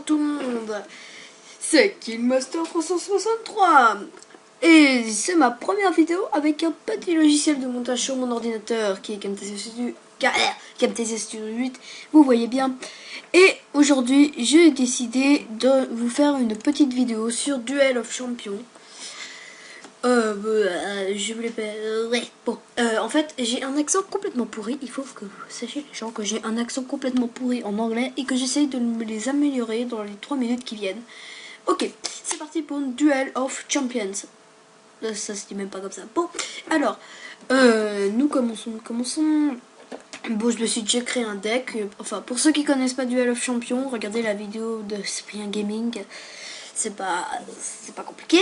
tout le monde, c'est Kingmaster 363 et c'est ma première vidéo avec un petit logiciel de montage sur mon ordinateur qui est Camtasia Studio 8, vous voyez bien. Et aujourd'hui j'ai décidé de vous faire une petite vidéo sur Duel of Champions. Je voulais pas... ouais, bon. En fait, j'ai un accent complètement pourri. Il faut que vous sachiez, les gens, que j'ai un accent complètement pourri en anglais et que j'essaye de me les améliorer dans les 3 minutes qui viennent. Ok, c'est parti pour une Duel of Champions. Ça se dit même pas comme ça. Bon, alors, nous commençons. Bon, je me suis déjà créé un deck. Enfin, pour ceux qui connaissent pas Duel of Champions, regardez la vidéo de Cyprien Gaming. C'est pas compliqué.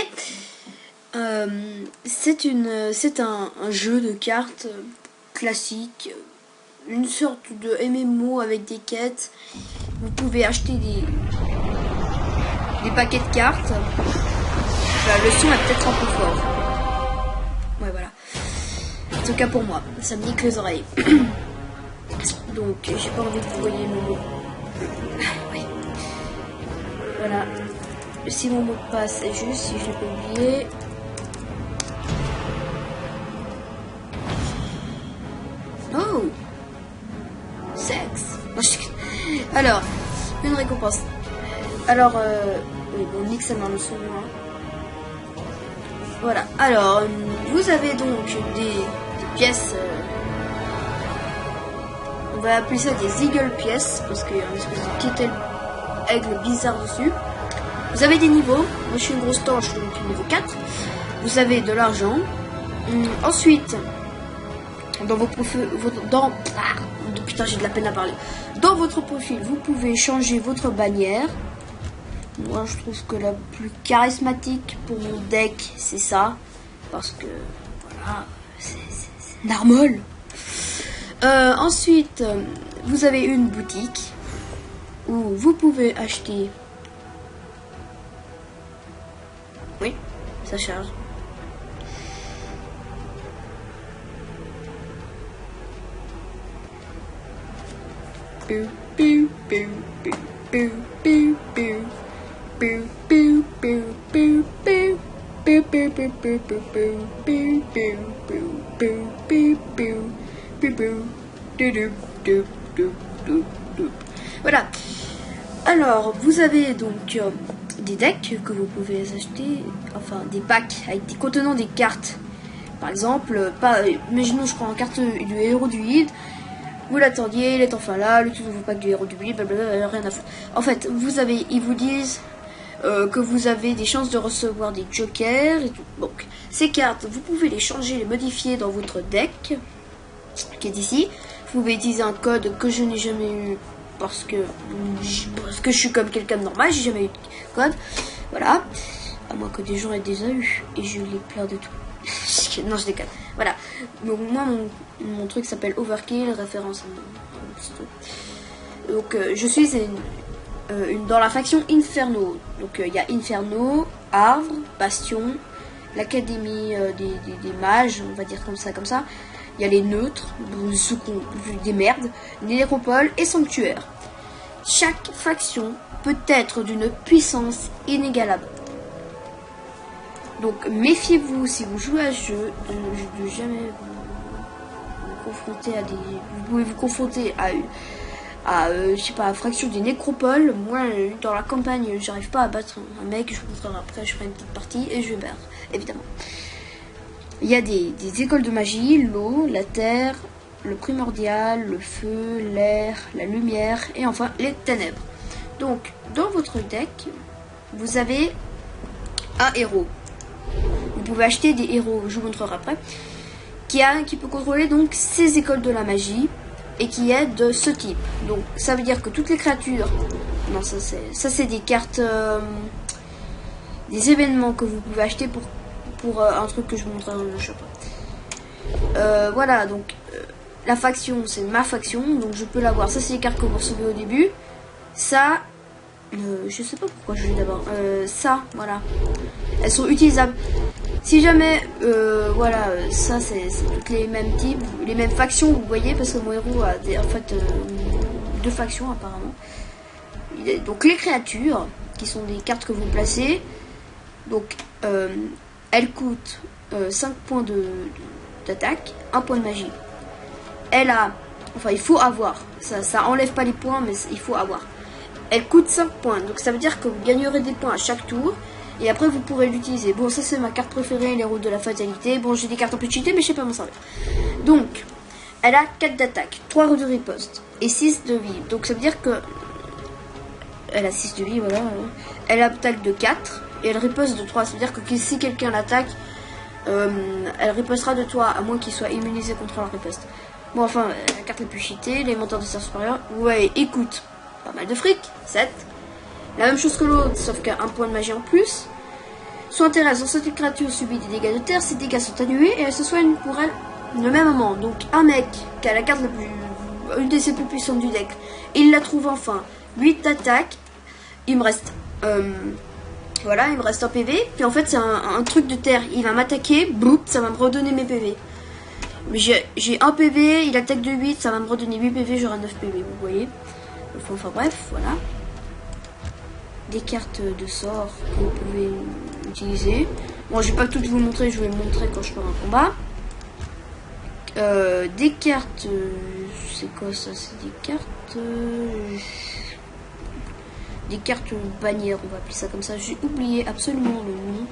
C'est un jeu de cartes classique, une sorte de MMO avec des quêtes. Vous pouvez acheter des paquets de cartes. Le son est peut-être un peu fort. Ouais, voilà. En tout cas pour moi, ça me nique les oreilles. Donc j'ai pas envie que vous voyez mon mot. Oui. Voilà. Si mon mot de passe est juste, si je l'ai pas oublié. Oh, sexe. Alors, une récompense. Alors, oui, bon, nique sa main le son. Voilà. Alors, vous avez donc des pièces. On va appeler ça des eagle pièces parce qu'il y a une espèce de petit aigle bizarre dessus. Vous avez des niveaux. Moi, je suis une grosse torche, donc niveau 4. Vous avez de l'argent. Ensuite. Dans vos profils, putain, j'ai de la peine à parler. Dans votre profil, vous pouvez changer votre bannière. Moi, je trouve que la plus charismatique pour mon deck, c'est ça, parce que voilà, c'est normal. Ensuite, vous avez une boutique où vous pouvez acheter. Oui, ça charge. Voilà. Alors, vous avez donc des decks que vous pouvez acheter, enfin des packs avec des contenant des cartes. Par exemple, imaginons je prends une carte du héros du lead. Vous l'attendiez, il est enfin là, le tout nouveau pack du héros du lead, blablabla, rien à foutre. En fait, ils vous disent que vous avez des chances de recevoir des jokers et tout. Donc, ces cartes, vous pouvez les changer, les modifier dans votre deck, qui est ici. Vous pouvez utiliser un code que je n'ai jamais eu parce que je suis comme quelqu'un de normal, j'ai jamais eu de code. Voilà. À moins que des gens aient déjà eu. Et je les pleure de tout. Non, je déconne. Voilà. Donc, moi, mon truc s'appelle Overkill, référence à mon petit truc. Donc, je suis dans la faction Inferno. Donc, il y a Inferno, Havre, Bastion, l'Académie des mages, on va dire comme ça. Il y a les neutres, ceux qui ont des merdes, les nécropoles et sanctuaires. Chaque faction peut être d'une puissance inégalable. Donc méfiez-vous si vous jouez à ce jeu de jamais vous confronter à des. Vous pouvez vous confronter à je sais pas, à fraction des nécropoles. Moi dans la campagne j'arrive pas à battre un mec, je vous montrerai après, je ferai une petite partie et je vais perdre, évidemment. Il y a des écoles de magie, l'eau, la terre, le primordial, le feu, l'air, la lumière et enfin les ténèbres. Donc dans votre deck, vous avez un héros. Vous pouvez acheter des héros, je vous montrerai après, qui peut contrôler donc ces écoles de la magie et qui est de ce type. Donc ça veut dire que toutes les créatures, non ça c'est des cartes, des événements que vous pouvez acheter pour un truc que je vous montrerai dans le shop. Voilà, donc la faction c'est ma faction, donc je peux l'avoir. Ça c'est les cartes que vous recevez au début. Ça, je sais pas pourquoi je l'ai d'abord. Ça, voilà. Elles sont utilisables. Si jamais, voilà, ça c'est toutes les mêmes types, les mêmes factions, vous voyez, parce que mon héros a en fait 2 factions apparemment. donc les créatures, qui sont des cartes que vous placez. Donc, elles coûtent 5 points d'attaque, 1 point de magie. Elle a... Enfin, il faut avoir. Ça enlève pas les points, mais il faut avoir. Elle coûte 5 points. Donc, ça veut dire que vous gagnerez des points à chaque tour. Et après, vous pourrez l'utiliser. Bon, ça, c'est ma carte préférée, l'héros de la fatalité. Bon, j'ai des cartes un peu cheatées, mais je sais pas m'en servir. Donc, elle a 4 d'attaque, 3 de riposte et 6 de vie. Donc, ça veut dire que... Elle a 6 de vie, voilà. Elle attaque de 4 et elle riposte de 3. Ça veut dire que si quelqu'un l'attaque, elle ripostera de 3, à moins qu'il soit immunisé contre la riposte. Bon, enfin, la carte la plus cheatée, les menteurs de sœur supérieure. Ouais, écoute, pas mal de fric, 7. La même chose que l'autre, sauf qu'un point de magie en plus. Son intérêt, lorsque cette créature subit des dégâts de terre, ces dégâts sont atténués et elle se soigne pour elle le même moment. Donc, un mec qui a la carte la plus... une des plus puissantes du deck, il la trouve enfin. 8 d'attaque. Il me reste... voilà, il me reste un PV. Puis en fait, c'est un truc de terre. Il va m'attaquer, boum, ça va me redonner mes PV. Mais j'ai un PV, il attaque de 8, ça va me redonner 8 PV, j'aurai 9 PV, vous voyez. Enfin bref, voilà. Des cartes de sort que vous pouvez utiliser. Bon, je vais pas toutes vous montrer, je vais vous montrer quand je ferai un combat. Des cartes... c'est quoi ça? C'est des cartes... des cartes bannières, on va appeler ça comme ça. J'ai oublié absolument le nom.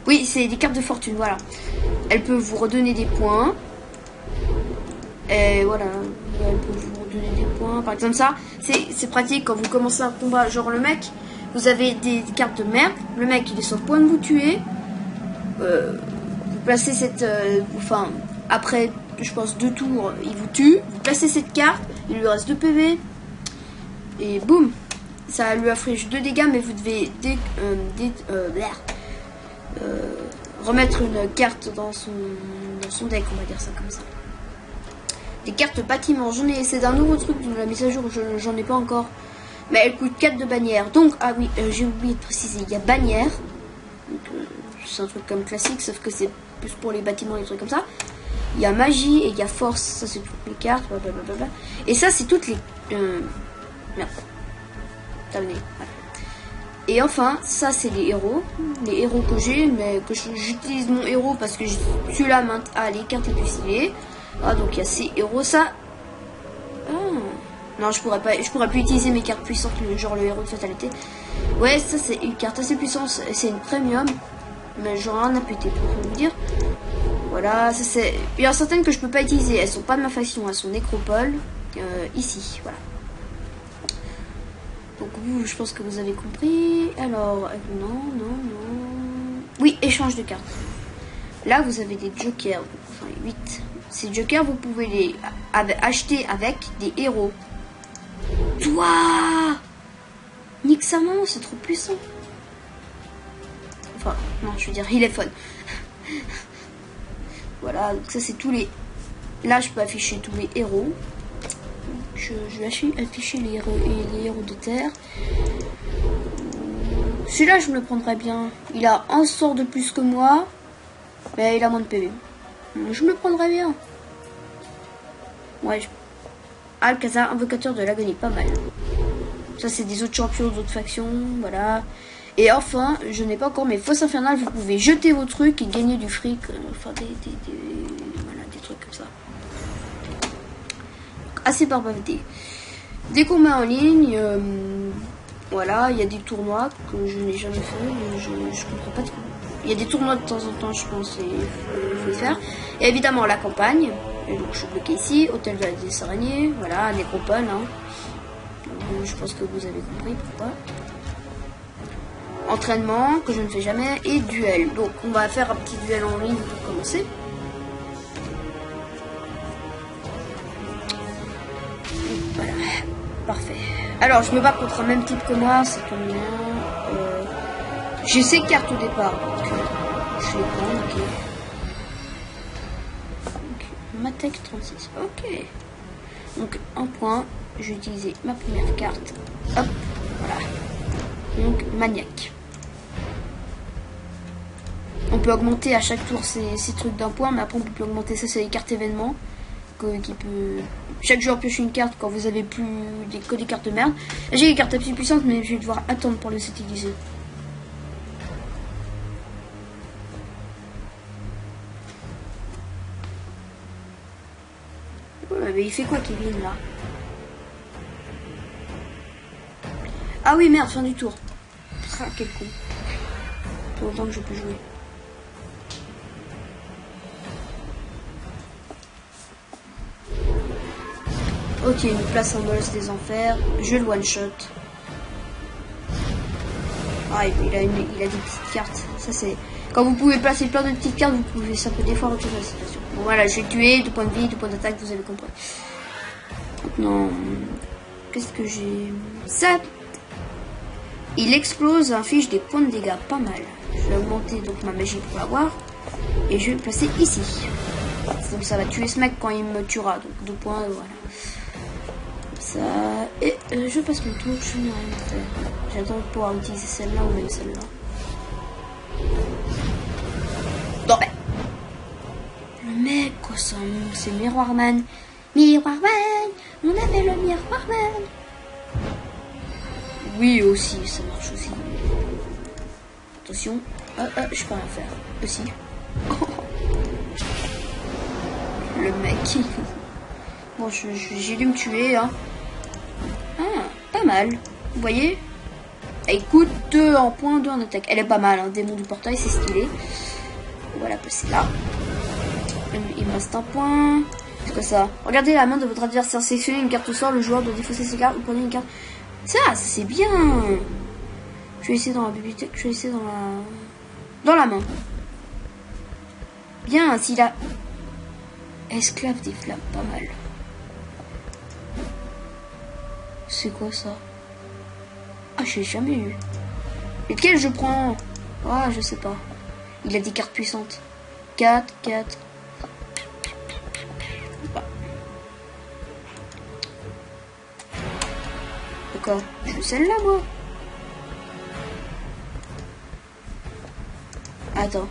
Oui, c'est des cartes de fortune, voilà. Elles peuvent vous redonner des points. Et voilà, elles peuvent vous redonner des points. Par exemple, ça, c'est pratique quand vous commencez un combat. Genre le mec, vous avez des cartes de merde. Le mec, il est sur le point de vous tuer. Vous placez cette... enfin, après, je pense, 2 tours, il vous tue. Vous placez cette carte, il lui reste 2 PV. Et boum, ça lui afflige 2 dégâts, mais vous devez remettre une carte dans son deck, on va dire ça comme ça. Des cartes bâtiments, c'est un nouveau truc de la mise à jour, j'en ai pas encore. Mais elle coûte 4 de bannière. Donc, ah oui, j'ai oublié de préciser, il y a bannière. C'est un truc comme classique, sauf que c'est plus pour les bâtiments et des trucs comme ça. Il y a magie et il y a force, ça c'est toutes les cartes, blablabla. Et ça c'est toutes les... merde. Terminé. Voilà. Et enfin, ça c'est les héros que j'ai, mais que j'utilise mon héros parce que celui-là a les cartes les plus stylées. Ah, donc il y a ces héros, ça. Ah. Non, je pourrais plus utiliser mes cartes puissantes, genre le héros de fatalité. Ouais, ça c'est une carte assez puissante, c'est une premium, mais j'en ai rien à péter pour vous dire. Voilà, ça c'est. Il y en a certaines que je peux pas utiliser, elles sont pas de ma faction, elles sont nécropole. Ici, voilà. Donc vous, je pense que vous avez compris. Alors, non. Oui, échange de cartes. Là, vous avez des jokers, enfin 8. Ces jokers, vous pouvez les acheter avec des héros. Toi, nique sa maman, c'est trop puissant. Enfin, non, je veux dire, il est fun. Voilà, donc ça c'est tous les... Là, je peux afficher tous les héros. Je vais afficher les héros de terre. Celui-là, je me le prendrais bien. Il a un sort de plus que moi. Mais il a moins de PV. Je me le prendrais bien. Ouais. Alcazar, invocateur de l'agonie, pas mal. Ça, c'est des autres champions d'autres factions. Voilà. Et enfin, je n'ai pas encore mes fosses infernales. Vous pouvez jeter vos trucs et gagner du fric. Enfin, voilà, des trucs comme ça. Assez barbavité. Des combats en ligne. Voilà, il y a des tournois que je n'ai jamais fait. Je comprends pas trop. Il y a des tournois de temps en temps, je pense, et il faut les faire. Et évidemment, la campagne. Et donc, je suis bloqué ici. Hôtel de des Araignées. Voilà, Nécropole. Hein. Donc, je pense que vous avez compris pourquoi. Entraînement, que je ne fais jamais. Et duel. Donc, on va faire un petit duel en ligne pour commencer. Voilà. Parfait. Alors, je me bats contre un même type que moi. C'est comme moi. J'ai ces cartes au départ. Donc, je les prends. Ok. Matec 36. Ok. Donc, un point. Je vais utiliser ma première carte. Hop. Voilà. Donc, maniaque. On peut augmenter à chaque tour ces trucs d'un point, mais après on peut plus augmenter ça, c'est les cartes événements. qui peut... Chaque joueur pioche une carte quand vous avez plus que des cartes de merde. J'ai des cartes assez puissantes, mais je vais devoir attendre pour les utiliser. Ouais, mais il fait quoi Kevin là? Ah oui merde, fin du tour. Ah quel con. Pour autant que je peux jouer. Ok, une place en boss des enfers. Je le one shot. Ah, il a des petites cartes. Ça c'est. Quand vous pouvez placer plein de petites cartes, vous pouvez ça peut des fois retourner la situation. Bon voilà, je vais tuer, 2 points de vie, 2 points d'attaque, vous avez compris. Maintenant, qu'est-ce que j'ai? Ça. Il explose, inflige des points de dégâts, pas mal. Je vais augmenter donc ma magie pour l'avoir. Et je vais le placer ici. Donc ça va tuer ce mec quand il me tuera. Donc 2 points, voilà. Ça. Et je passe mon tour, je n'ai rien à faire. J'attends de pouvoir utiliser celle-là ou même celle-là. Non mais. Le mec, quoi ça, c'est Miroirman. Miroirman, on avait le Miroirman. Oui aussi, ça marche aussi. Attention. Je peux rien faire. Aussi. Le mec. Bon, j'ai dû me tuer, hein. Ah, pas mal. Vous voyez? Elle coûte 2 en points, 2 en attaque. Elle est pas mal, hein. Démon du portail, c'est stylé. On va la placer là. Il me reste un point. C'est quoi ça? Regardez la main de votre adversaire. Sélectionnez une carte au sort. Le joueur doit défausser ses cartes ou prenez une carte. Ça c'est bien. Je vais essayer dans la bibliothèque. Je vais essayer dans la main. Bien, s'il a... Esclave des flammes, pas mal. C'est quoi ça? Ah, je l'ai jamais eu. Lequel je prends? Ah, je sais pas. Il a des cartes puissantes. 4. D'accord. Je veux celle-là, moi. Attends.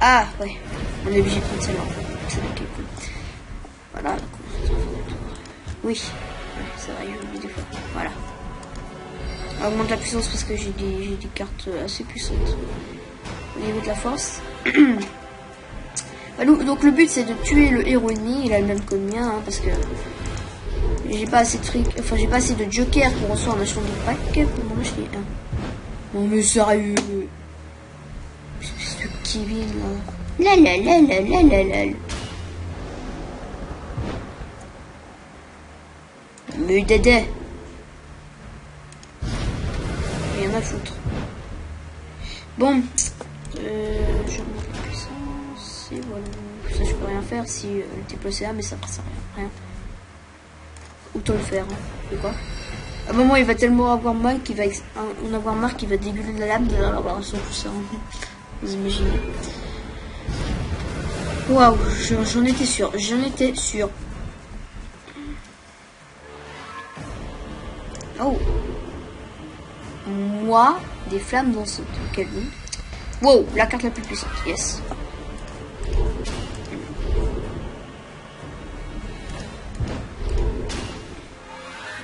Ah, ouais. On est obligé de prendre celle-là, en fait. C'est là qui est cool. Voilà. Oui. C'est vrai, j'ai oublié des fois. Voilà. On augmente la puissance parce que j'ai des cartes assez puissantes. Au niveau de la force. Donc le but c'est de tuer le héros ennemi. Il a le même que le mien, hein, parce que j'ai pas assez de fric. Enfin, j'ai pas assez de joker pour recevoir en achetant des packs pour m'en acheter un. Non mais sérieux. C'est ce Kevin là. La. Mais Dédé. Rien à foutre. Bon. Je remonte la puissance. Et voilà. Ça je peux rien faire si elle était placée là, mais ça sert à rien. Autant le faire. Hein. De quoi? À un moment il va tellement avoir mal qu'il va en avoir marre qu'il va dégueuler de la lame de l'avoir son tout ça. Vous imaginez? Waouh, j'en étais sûr. Oh. Moi, des flammes dansantes. Quel nom? Wow, la carte la plus puissante. Yes.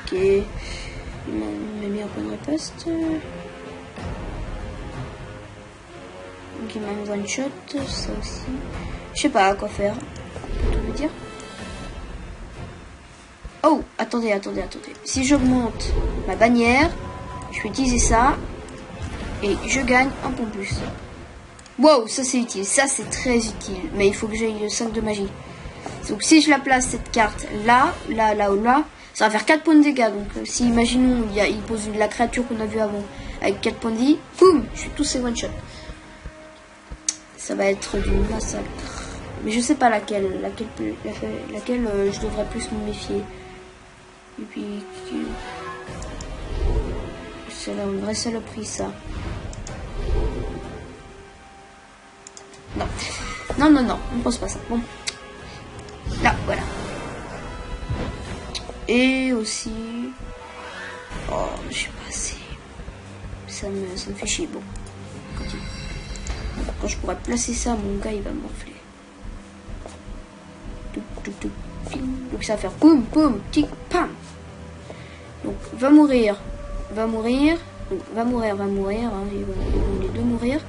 Ok. Il m'a mis un point de riposte. Donc il m'a mis one shot. Ça aussi. Je sais pas à quoi faire. Pour tout vous dire. Oh, attendez. Si j'augmente ma bannière, je vais utiliser ça. Et je gagne un point plus. Wow, ça c'est utile. Ça c'est très utile. Mais il faut que j'aille le 5 de magie. Donc si je la place cette carte là, ça va faire 4 points de dégâts. Donc si imaginons il pose la créature qu'on a vue avant avec 4 points de vie, boum, je suis tous ces one shot. Ça va être du massacre. Mais je sais pas laquelle je devrais plus me méfier. Et puis c'est là une vraie saloperie ça. Non, on pense pas ça. Bon. Là, voilà. Et aussi... Oh, je sais pas assez. Ça me fait chier. Bon. Quand je pourrais placer ça, mon gars, il va m'enfler. Donc ça va faire boum, boum, tic, pam. Donc va mourir, va mourir. Donc, va mourir, hein. Ils vont les deux mourir.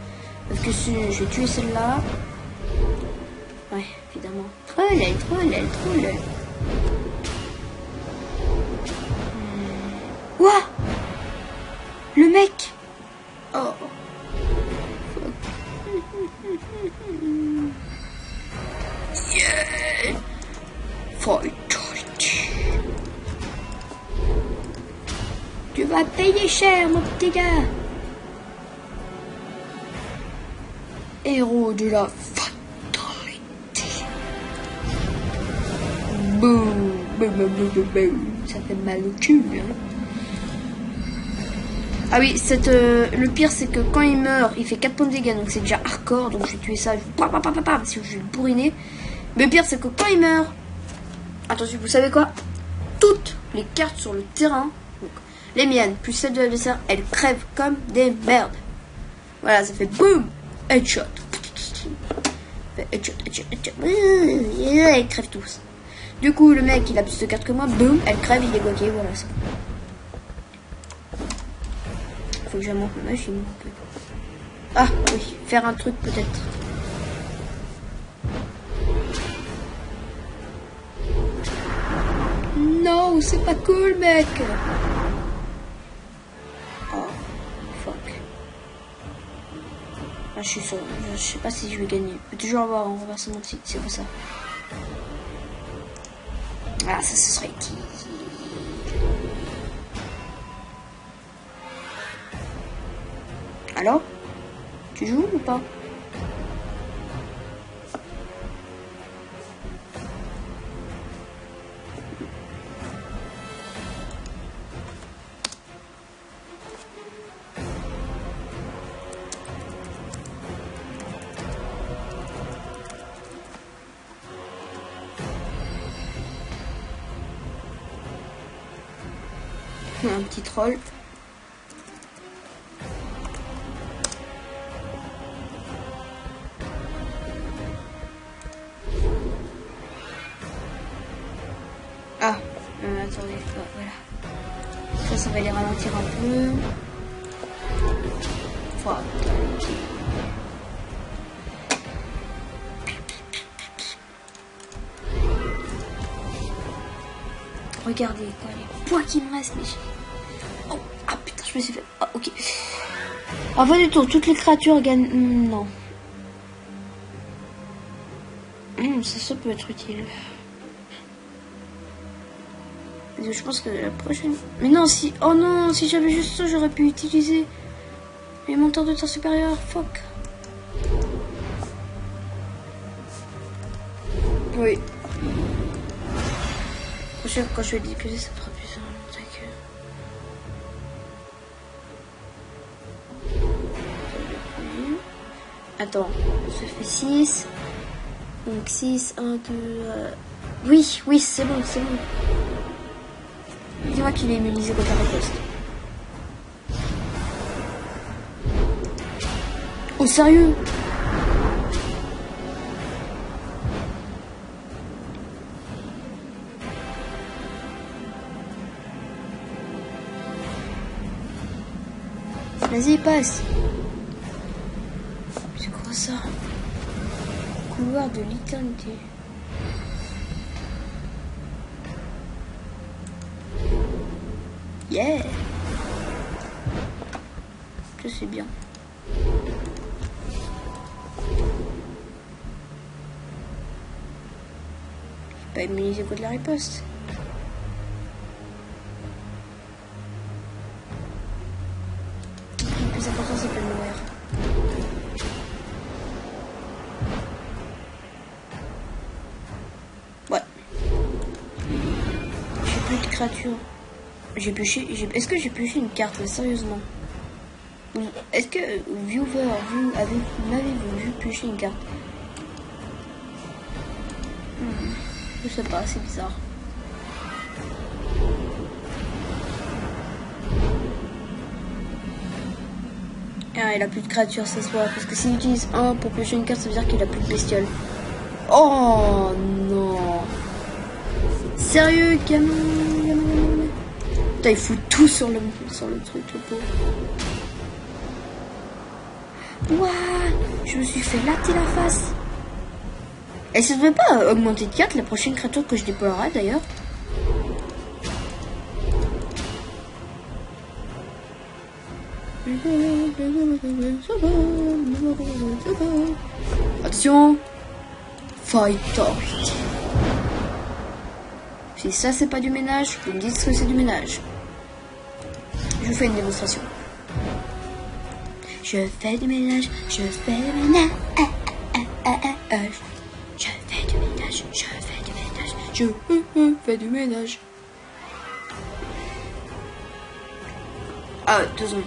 Parce que si je vais tuer celle-là. Ouais, évidemment. Troll. Ouah! Le mec! Oh! Yeah! Fatality! Tu vas payer cher, mon petit gars! Héros de la fatalité! Boum! Boum! Ça fait mal au cul, hein? Ah oui, le pire c'est que quand il meurt, il fait 4 points de dégâts, donc c'est déjà hardcore, donc je vais tuer ça, si je vais le bourriner. Mais le pire c'est que quand il meurt, attention, vous savez quoi? Toutes les cartes sur le terrain, donc les miennes, plus celles de l'adversaire, elles crèvent comme des merdes. Voilà, ça fait boum, headshot. Headshot. Elles crèvent tous. Du coup, le mec, il a plus de cartes que moi, boum, elle crève, il est bloqué, voilà, c'est bon. Faut que je monte ma machine. Ah oui, faire un truc peut-être. Non, c'est pas cool, mec. Oh, fuck. Ah, je suis sûr, je sais pas si je vais gagner. Je peux toujours avoir un renversement de site, c'est pour ça. Ah, ça, ce serait qui? Alors, tu joues ou pas? Un petit troll. Ah, attendez, voilà. Ça va les ralentir un peu. Voilà. Regardez, quoi, les points qui me restent, mais oh, ah putain, je me suis fait... Ah, ok. En fin du tour, toutes les créatures gagnent... non. Ça peut être utile. Je pense que la prochaine... Mais non, si... Oh non, si j'avais juste ça, j'aurais pu utiliser les monteurs de temps supérieur. Fuck. Oui. Prochaine, quand je vais déposer, ça fera plus simple. Attends, ça fait 6. Donc 6, 1, 2... Oui, c'est bon, c'est bon. Dis-moi qu'il est immunisé contre la riposte. Oh, sérieux? Vas-y, passe. C'est quoi ça? Couloir de l'éternité. Yeah. Ça c'est bien. Pas immunisé contre la riposte. Le plus important c'est pas de mourir. Ouais. J'ai plus de créatures. J'ai pioché. Est-ce que j'ai pioché une carte là, sérieusement? Est-ce que viewer, m'avez-vous vu piocher une carte? Je sais pas, c'est bizarre. Ah, il a plus de créatures, ça se voit. Parce que s'il utilise un pour piocher une carte, ça veut dire qu'il a plus de bestioles. Oh non. Sérieux, gamin. Putain, il fout tout sur le truc, le pauvre. Ouah, je me suis fait latter la face. Et ça ne devrait pas augmenter de 4 la prochaine créature que je déploierai d'ailleurs. Attention. Fight torch. Si ça c'est pas du ménage, vous me dites que c'est du ménage. Je vous fais une démonstration. Je fais du ménage, je fais du ménage. Je fais du ménage, je fais du ménage, je fais du ménage. Ah ouais, 2 secondes.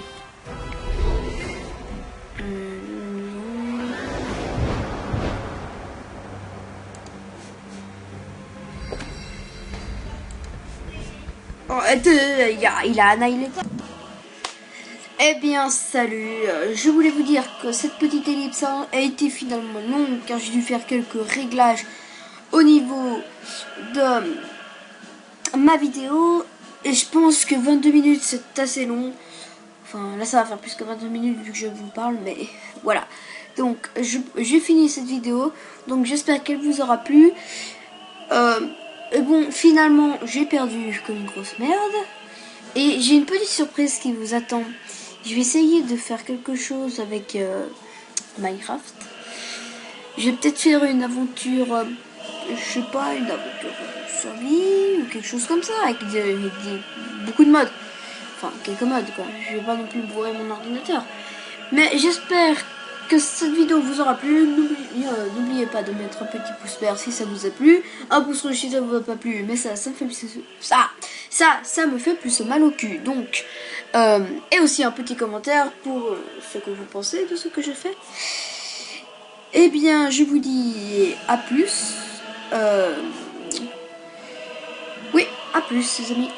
Oh, il a annihilé. Eh bien, salut. Je voulais vous dire que cette petite ellipse a été finalement longue car j'ai dû faire quelques réglages au niveau de ma vidéo. Et je pense que 22 minutes c'est assez long. Enfin, là ça va faire plus que 22 minutes vu que je vous parle, mais voilà. Donc, j'ai fini cette vidéo. Donc, j'espère qu'elle vous aura plu. Et bon, finalement, j'ai perdu comme une grosse merde. Et j'ai une petite surprise qui vous attend. Je vais essayer de faire quelque chose avec Minecraft. Je vais peut-être faire une aventure, je sais pas, une aventure survie ou quelque chose comme ça, avec beaucoup de modes. Enfin, quelques modes quoi. Je vais pas non plus bourrer mon ordinateur. Mais j'espère que cette vidéo vous aura plu. N'oubliez pas de mettre un petit pouce vert si ça vous a plu, un pouce rouge si ça vous a pas plu, mais ça me fait plus ça me fait plus mal au cul. Donc et aussi un petit commentaire pour ce que vous pensez de ce que je fais. Eh bien, je vous dis à plus. Oui, à plus les amis.